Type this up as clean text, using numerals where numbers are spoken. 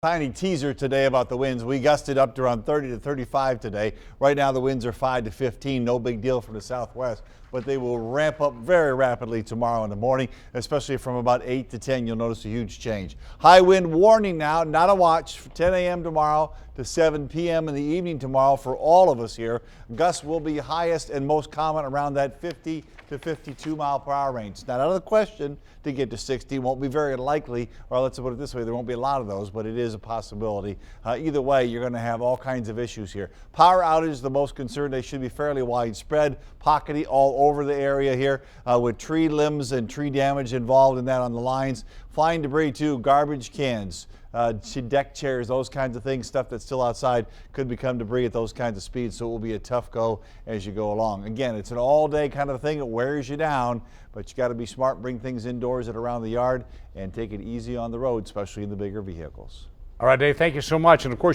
Tiny teaser today about the winds. We gusted up to around 30 to 35 today. Right now the winds are 5 to 15. No big deal from the southwest, but they will ramp up very rapidly tomorrow in the morning, especially from about 8 to 10. You'll notice a huge change. High wind warning now, not a watch, 10 a.m. tomorrow to 7 p.m. in the evening tomorrow for all of us here. Gusts will be highest and most common around that 50 to 52 mile per hour range. It's not out of the question to get to 60. Won't be very likely, or let's put it this way, there won't be a lot of those, but it is a possibility. Either way, you're going to have all kinds of issues here. Power outage, the most concerned. They should be fairly widespread, pockety all over the area here, with tree limbs and tree damage involved in that on the lines. Flying debris too, garbage cans, deck chairs, those kinds of things, stuff that's still outside could become debris at those kinds of speeds, so it will be a tough go as you go along. Again, it's an all-day kind of thing. It wears you down, but you got to be smart, bring things indoors and around the yard, and take it easy on the road, especially in the bigger vehicles. All right, Dave, thank you so much. And of course,